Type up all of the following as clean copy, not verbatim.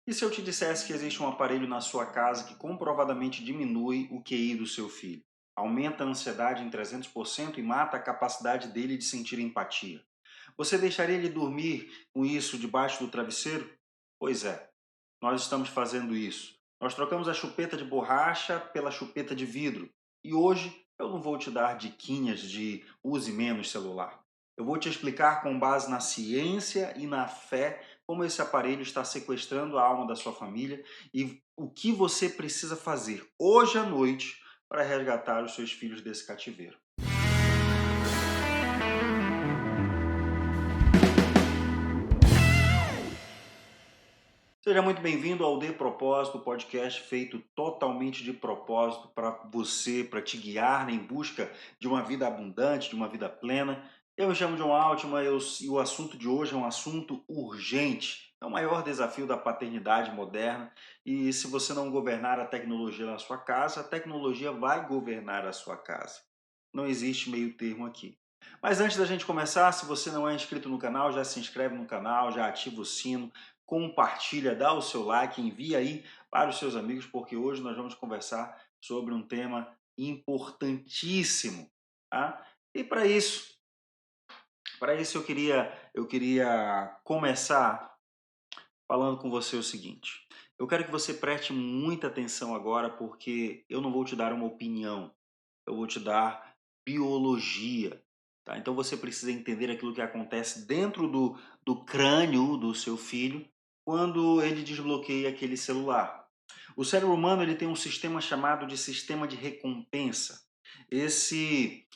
E se eu te dissesse que existe um aparelho na sua casa que comprovadamente diminui o QI do seu filho, aumenta a ansiedade em 300% e mata a capacidade dele de sentir empatia? Você deixaria ele dormir com isso debaixo do travesseiro? Pois é, nós estamos fazendo isso. Nós trocamos a chupeta de borracha pela chupeta de vidro. E hoje eu não vou te dar diquinhas de use menos celular. Eu vou te explicar com base na ciência e na fé como esse aparelho está sequestrando a alma da sua família e o que você precisa fazer hoje à noite para resgatar os seus filhos desse cativeiro. Seja muito bem-vindo ao De Propósito, podcast feito totalmente de propósito para você, para te guiar em busca de uma vida abundante, de uma vida plena. Eu me chamo John Altman e o assunto de hoje é um assunto urgente. É o maior desafio da paternidade moderna e se você não governar a tecnologia na sua casa, a tecnologia vai governar a sua casa. Não existe meio termo aqui. Mas antes da gente começar, se você não é inscrito no canal, já se inscreve no canal, já ativa o sino, compartilha, dá o seu like, envia aí para os seus amigos, porque hoje nós vamos conversar sobre um tema importantíssimo, tá? E para isso eu queria começar falando com você o seguinte. Eu quero que você preste muita atenção agora, porque eu não vou te dar uma opinião, eu vou te dar biologia. Tá? Então você precisa entender aquilo que acontece dentro do crânio do seu filho quando ele desbloqueia aquele celular. O cérebro humano ele tem um sistema chamado de sistema de recompensa. Esse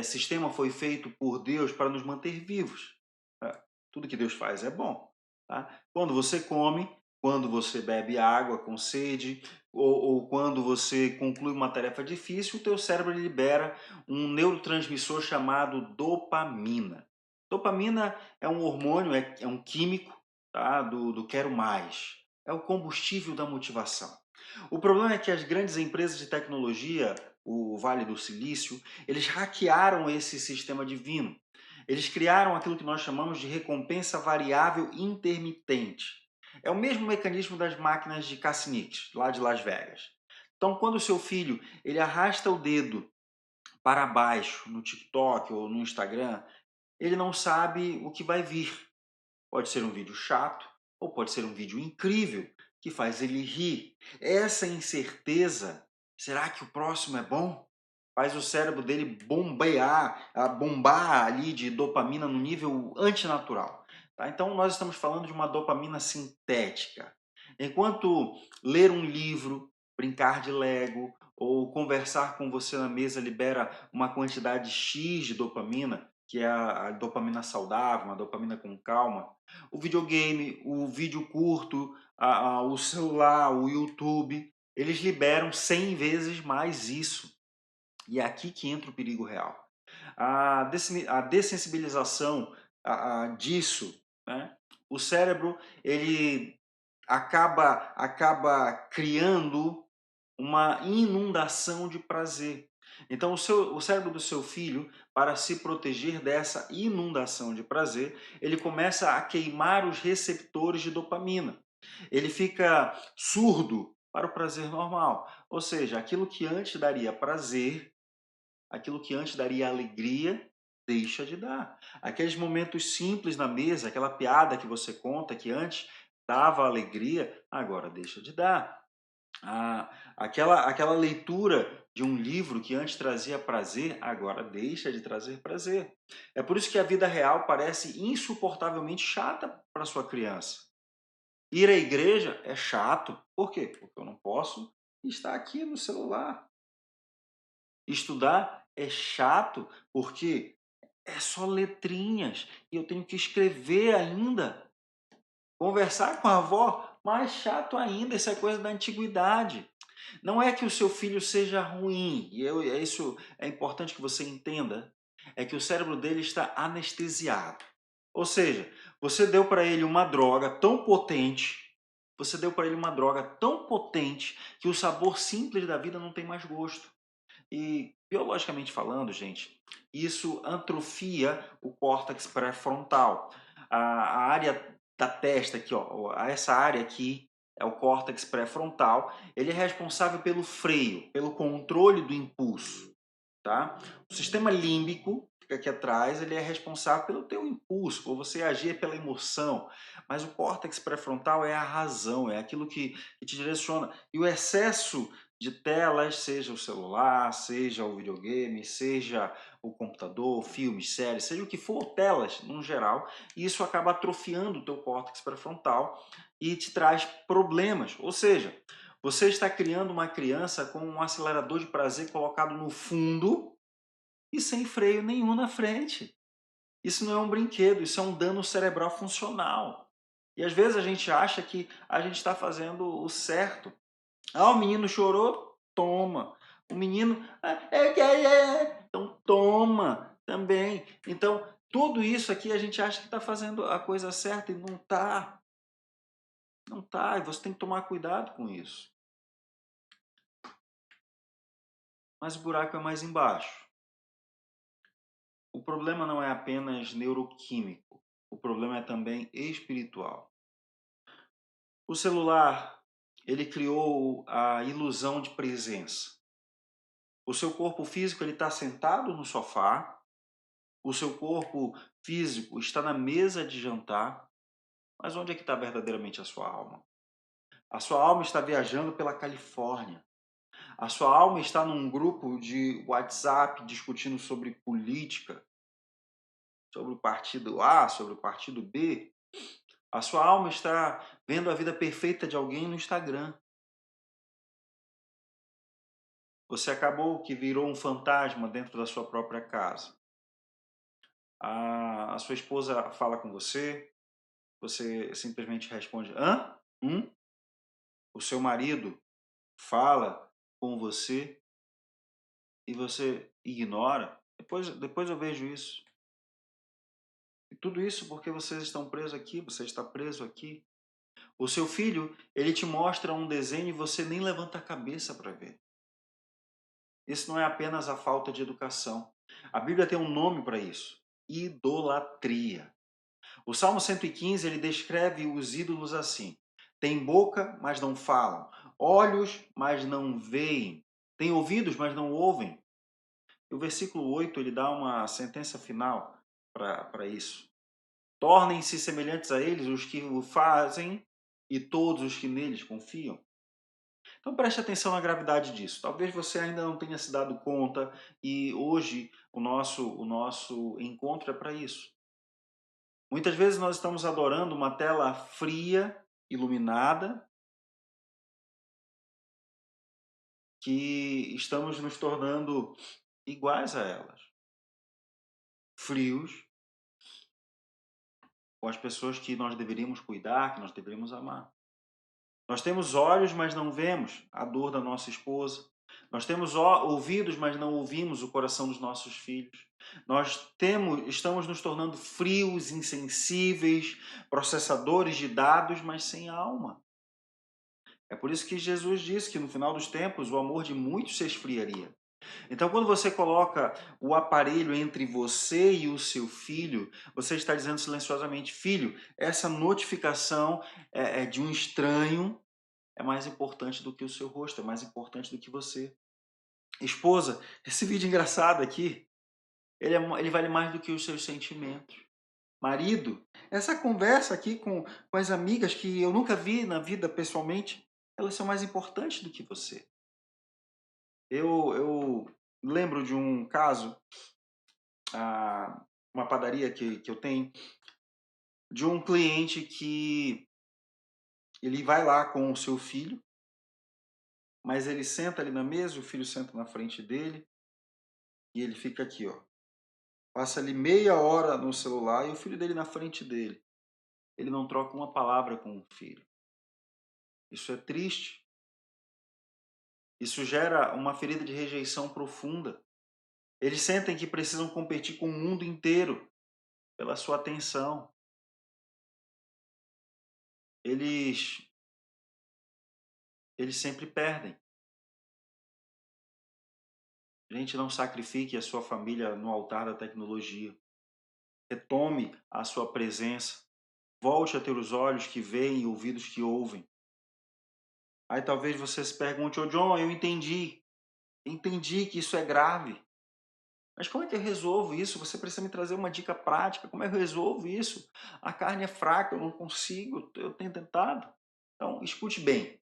sistema foi feito por Deus para nos manter vivos. Tá? Tudo que Deus faz é bom. Tá? Quando você come, quando você bebe água com sede, ou quando você conclui uma tarefa difícil, o teu cérebro libera um neurotransmissor chamado dopamina. Dopamina é um hormônio, é um químico, tá? do quero mais. É o combustível da motivação. O problema é que as grandes empresas de tecnologia, o Vale do Silício, eles hackearam esse sistema divino. Eles criaram aquilo que nós chamamos de recompensa variável intermitente. É o mesmo mecanismo das máquinas de cassiniques, lá de Las Vegas. Então, quando o seu filho ele arrasta o dedo para baixo no TikTok ou no Instagram, ele não sabe o que vai vir. Pode ser um vídeo chato ou pode ser um vídeo incrível que faz ele rir. Essa incerteza, será que o próximo é bom? Faz o cérebro dele bombar ali de dopamina no nível antinatural. Tá? Então nós estamos falando de uma dopamina sintética. Enquanto ler um livro, brincar de Lego ou conversar com você na mesa libera uma quantidade X de dopamina, que é a dopamina saudável, uma dopamina com calma, o videogame, o vídeo curto, o celular, o YouTube, eles liberam 100 vezes mais isso. E é aqui que entra o perigo real. A dessensibilização disso, né? O cérebro ele acaba criando uma inundação de prazer. Então, o cérebro do seu filho, para se proteger dessa inundação de prazer, ele começa a queimar os receptores de dopamina. Ele fica surdo para o prazer normal. Ou seja, aquilo que antes daria prazer, aquilo que antes daria alegria, deixa de dar. Aqueles momentos simples na mesa, aquela piada que você conta que antes dava alegria, agora deixa de dar. Aquela leitura de um livro que antes trazia prazer, agora deixa de trazer prazer. É por isso que a vida real parece insuportavelmente chata para sua criança. Ir à igreja é chato. Por quê? Porque eu não posso estar aqui no celular. Estudar é chato porque é só letrinhas e eu tenho que escrever ainda. Conversar com a avó, mais chato ainda, isso é coisa da antiguidade. Não é que o seu filho seja ruim, isso é importante que você entenda, é que o cérebro dele está anestesiado. Ou seja, você deu para ele uma droga tão potente, você deu para ele uma droga tão potente que o sabor simples da vida não tem mais gosto. E, biologicamente falando, gente, isso atrofia o córtex pré-frontal. A área da testa aqui, ó, essa área aqui é o córtex pré-frontal. Ele é responsável pelo freio, pelo controle do impulso, tá? O sistema límbico fica aqui atrás, ele é responsável pelo teu impulso, por você agir pela emoção. Mas o córtex pré-frontal é a razão, é aquilo que te direciona. E o excesso de telas, seja o celular, seja o videogame, seja o computador, filmes, séries, seja o que for, telas no geral, isso acaba atrofiando o teu córtex pré-frontal e te traz problemas. Ou seja, você está criando uma criança com um acelerador de prazer colocado no fundo e sem freio nenhum na frente. Isso não é um brinquedo, isso é um dano cerebral funcional. E às vezes a gente acha que a gente está fazendo o certo. Ah, o menino chorou? Toma. O menino, então toma também. Então, tudo isso aqui a gente acha que está fazendo a coisa certa e não está. Não está, e você tem que tomar cuidado com isso. Mas o buraco é mais embaixo. O problema não é apenas neuroquímico, o problema é também espiritual. O celular, ele criou a ilusão de presença. O seu corpo físico ele está sentado no sofá, o seu corpo físico está na mesa de jantar, mas onde é que está verdadeiramente a sua alma? A sua alma está viajando pela Califórnia. A sua alma está num grupo de WhatsApp discutindo sobre política, sobre o partido A, sobre o partido B. A sua alma está vendo a vida perfeita de alguém no Instagram. Você acabou que virou um fantasma dentro da sua própria casa. A sua esposa fala com você, você simplesmente responde: hã? O seu marido fala com você e você ignora. Depois eu vejo isso. E tudo isso porque vocês estão presos aqui, você está preso aqui. O seu filho, ele te mostra um desenho e você nem levanta a cabeça para ver. Isso não é apenas a falta de educação. A Bíblia tem um nome para isso: idolatria. O Salmo 115 ele descreve os ídolos assim: tem boca, mas não falam, olhos, mas não veem, tem ouvidos, mas não ouvem. E o versículo 8 ele dá uma sentença final para isso. Tornem-se semelhantes a eles os que o fazem e todos os que neles confiam. Então preste atenção na gravidade disso. Talvez você ainda não tenha se dado conta e hoje o nosso encontro é para isso. Muitas vezes nós estamos adorando uma tela fria, iluminada, que estamos nos tornando iguais a elas. Frios com as pessoas que nós deveríamos cuidar, que nós deveríamos amar. Nós temos olhos, mas não vemos a dor da nossa esposa. Nós temos ouvidos, mas não ouvimos o coração dos nossos filhos. Estamos nos tornando frios, insensíveis, processadores de dados, mas sem alma. É por isso que Jesus disse que no final dos tempos o amor de muitos se esfriaria. Então, quando você coloca o aparelho entre você e o seu filho, você está dizendo silenciosamente: filho, essa notificação é de um estranho é mais importante do que o seu rosto, é mais importante do que você. Esposa, esse vídeo engraçado aqui, ele vale mais do que os seus sentimentos. Marido, essa conversa aqui com as amigas que eu nunca vi na vida pessoalmente, elas são mais importantes do que você. Eu lembro de um caso, uma padaria que eu tenho, de um cliente que ele vai lá com o seu filho, mas ele senta ali na mesa, o filho senta na frente dele e ele fica aqui, ó. Passa ali meia hora no celular e o filho dele na frente dele. Ele não troca uma palavra com o filho. Isso é triste. Isso gera uma ferida de rejeição profunda. Eles sentem que precisam competir com o mundo inteiro pela sua atenção. Eles, eles sempre perdem. Gente, não sacrifique a sua família no altar da tecnologia. Retome a sua presença. Volte a ter os olhos que veem e ouvidos que ouvem. Aí talvez você se pergunte: ô John, eu entendi que isso é grave. Mas como é que eu resolvo isso? Você precisa me trazer uma dica prática. Como é que eu resolvo isso? A carne é fraca, eu não consigo, eu tenho tentado. Então, escute bem.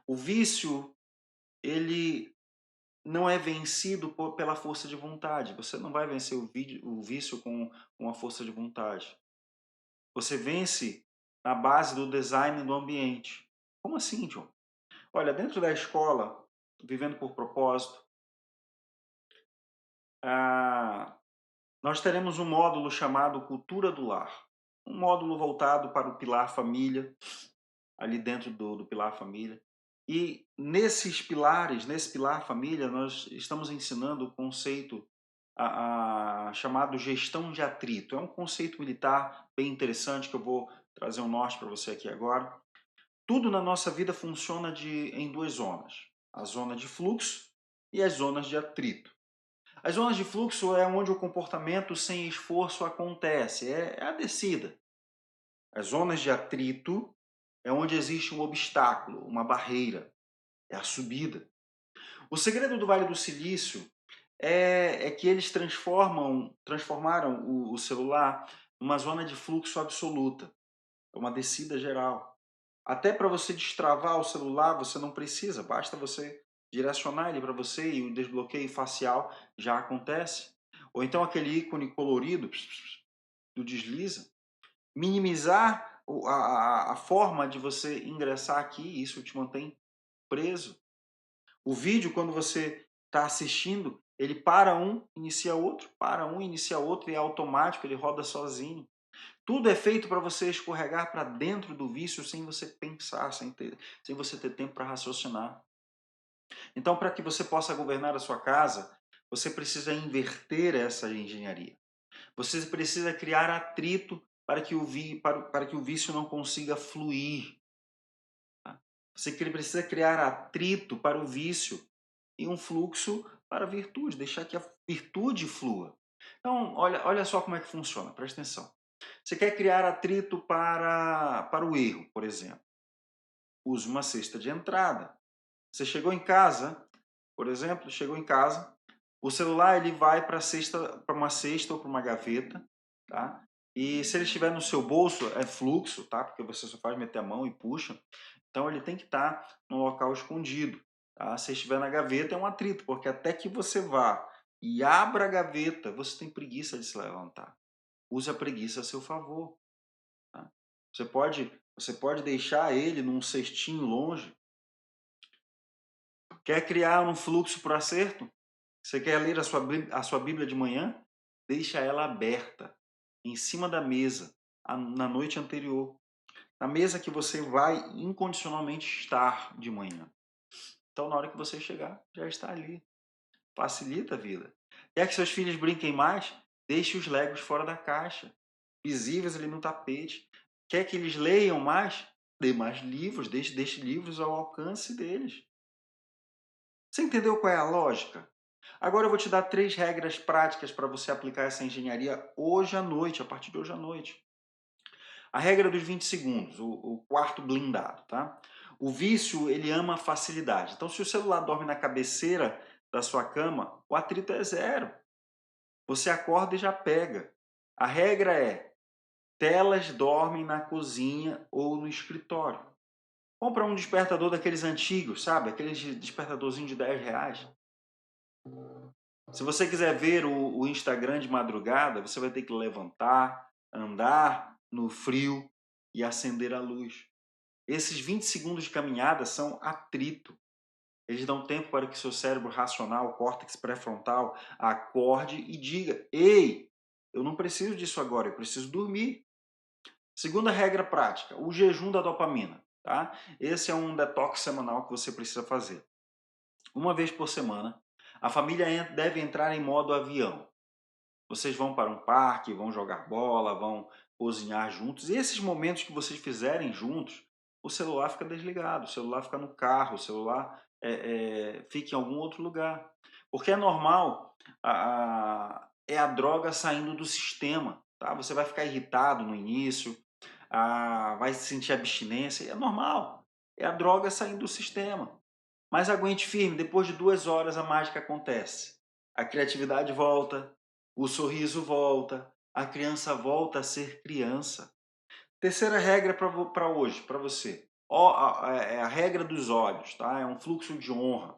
O vício, ele não é vencido pela força de vontade. Você não vai vencer o vício com a força de vontade. Você vence na base do design do ambiente. Como assim, John? Olha, dentro da escola, vivendo por propósito, ah, nós teremos um módulo chamado Cultura do Lar. Um módulo voltado para o pilar família, ali dentro do pilar família. E nesses pilares, nesse pilar família, nós estamos ensinando o conceito chamado gestão de atrito. É um conceito militar bem interessante que eu vou trazer um norte para você aqui agora. Tudo na nossa vida funciona em duas zonas: a zona de fluxo e as zonas de atrito. As zonas de fluxo é onde o comportamento sem esforço acontece, é a descida. As zonas de atrito é onde existe um obstáculo, uma barreira, é a subida. O segredo do Vale do Silício é que eles transformaram o celular numa zona de fluxo absoluta, é uma descida geral. Até para você destravar o celular, você não precisa, basta você direcionar ele para você e o desbloqueio facial já acontece. Ou então aquele ícone colorido do desliza. Minimizar a forma de você ingressar aqui, isso te mantém preso. O vídeo, quando você está assistindo, ele para um, inicia outro e é automático, ele roda sozinho. Tudo é feito para você escorregar para dentro do vício sem você pensar, sem você ter tempo para raciocinar. Então, para que você possa governar a sua casa, você precisa inverter essa engenharia. Você precisa criar atrito para que o vício não consiga fluir. Tá? Você precisa criar atrito para o vício e um fluxo para a virtude, deixar que a virtude flua. Então, olha só como é que funciona, presta atenção. Você quer criar atrito para o erro, por exemplo. Use uma cesta de entrada. Você chegou em casa, por exemplo, chegou em casa, o celular ele vai para uma cesta ou para uma gaveta, tá? E se ele estiver no seu bolso, é fluxo, tá? Porque você só faz meter a mão e puxa. Então ele tem que estar num local escondido, tá? Se estiver na gaveta é um atrito, porque até que você vá e abra a gaveta, você tem preguiça de se levantar. Use a preguiça a seu favor. Tá? Você pode deixar ele num cestinho longe. Quer criar um fluxo para o acerto? Você quer ler a sua Bíblia de manhã? Deixa ela aberta, em cima da mesa, na noite anterior. Na mesa que você vai incondicionalmente estar de manhã. Então, na hora que você chegar, já está ali. Facilita a vida. Quer que seus filhos brinquem mais? Deixe os legos fora da caixa, visíveis ali no tapete. Quer que eles leiam mais? Dê mais livros, deixe livros ao alcance deles. Você entendeu qual é a lógica? Agora eu vou te dar 3 regras práticas para você aplicar essa engenharia hoje à noite, a partir de hoje à noite. A regra dos 20 segundos, o quarto blindado, tá? O vício, ele ama facilidade. Então, se o celular dorme na cabeceira da sua cama, o atrito é zero. Você acorda e já pega. A regra é: telas dormem na cozinha ou no escritório. Compra um despertador daqueles antigos, sabe? Aqueles despertadorzinho de R$ 10. Se você quiser ver o Instagram de madrugada, você vai ter que levantar, andar no frio e acender a luz. Esses 20 segundos de caminhada são atrito. Eles dão tempo para que seu cérebro racional, córtex pré-frontal, acorde e diga: ei, eu não preciso disso agora, eu preciso dormir. Segunda regra prática, o jejum da dopamina. Tá? Esse é um detox semanal que você precisa fazer. Uma vez por semana, a família deve entrar em modo avião. Vocês vão para um parque, vão jogar bola, vão cozinhar juntos. E esses momentos que vocês fizerem juntos, o celular fica desligado, o celular fica no carro, o celular fica em algum outro lugar. Porque é normal, é a droga saindo do sistema. Tá? Você vai ficar irritado no início, vai sentir abstinência, é normal. É a droga saindo do sistema. Mas aguente firme, depois de 2 horas a mágica acontece. A criatividade volta, o sorriso volta, a criança volta a ser criança. Terceira regra para hoje, para você. É a regra dos olhos, tá? É um fluxo de honra.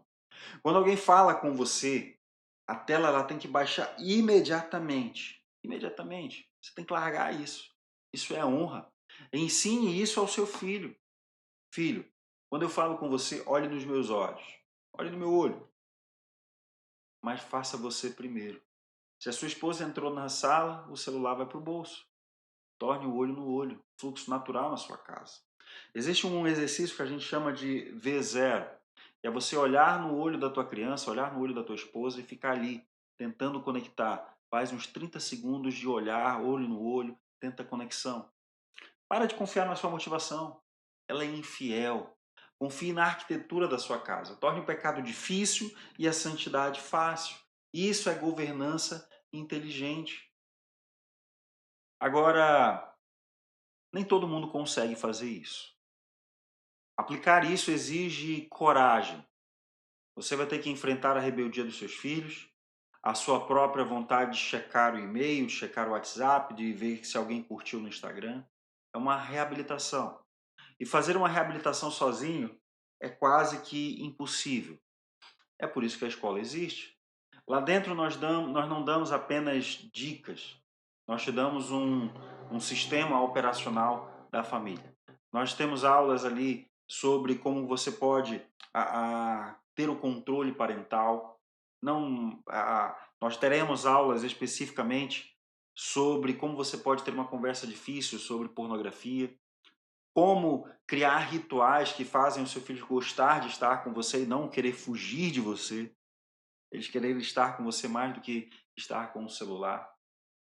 Quando alguém fala com você, a tela ela tem que baixar imediatamente. Imediatamente. Você tem que largar isso. Isso é honra. Ensine isso ao seu filho. Filho, quando eu falo com você, olhe nos meus olhos. Olhe no meu olho. Mas faça você primeiro. Se a sua esposa entrou na sala, o celular vai para o bolso. Torne o olho no olho. Fluxo natural na sua casa. Existe um exercício que a gente chama de V0. É você olhar no olho da tua criança, olhar no olho da tua esposa e ficar ali, tentando conectar. Faz uns 30 segundos de olhar, olho no olho, tenta conexão. Para de confiar na sua motivação. Ela é infiel. Confie na arquitetura da sua casa. Torne o pecado difícil e a santidade fácil. Isso é governança inteligente. Agora, nem todo mundo consegue fazer isso. Aplicar isso exige coragem. Você vai ter que enfrentar a rebeldia dos seus filhos, a sua própria vontade de checar o e-mail, de checar o WhatsApp, de ver se alguém curtiu no Instagram. É uma reabilitação. E fazer uma reabilitação sozinho é quase que impossível. É por isso que a escola existe. Lá dentro nós não damos apenas dicas, nós te damos um sistema operacional da família. Nós temos aulas ali sobre como você pode ter o controle parental. Não, nós teremos aulas especificamente sobre como você pode ter uma conversa difícil sobre pornografia, como criar rituais que fazem o seu filho gostar de estar com você e não querer fugir de você. Eles quererem estar com você mais do que estar com o celular.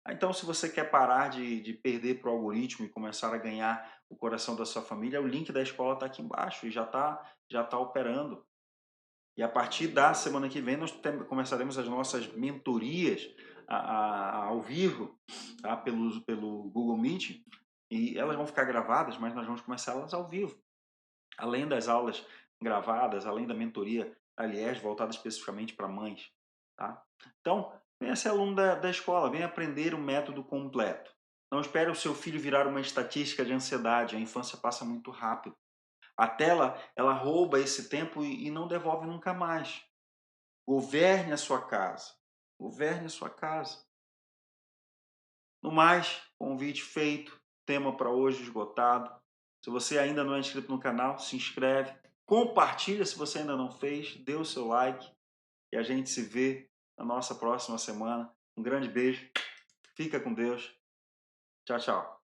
Então, se você quer parar de perder para o algoritmo e começar a ganhar o coração da sua família, o link da escola está aqui embaixo e já tá operando. E a partir da semana que vem, nós começaremos as nossas mentorias ao vivo, tá? pelo Google Meet. E elas vão ficar gravadas, mas nós vamos começar elas ao vivo. Além das aulas gravadas, além da mentoria, aliás, voltada especificamente para mães. Tá? Então, venha ser aluno da escola, venha aprender o método completo. Não espere o seu filho virar uma estatística de ansiedade, a infância passa muito rápido. A tela, ela rouba esse tempo e não devolve nunca mais. Governe a sua casa. Governe a sua casa. No mais, convite feito, tema para hoje esgotado. Se você ainda não é inscrito no canal, se inscreve, compartilha se você ainda não fez, dê o seu like e a gente se vê na nossa próxima semana. Um grande beijo, fica com Deus. Tchau, tchau.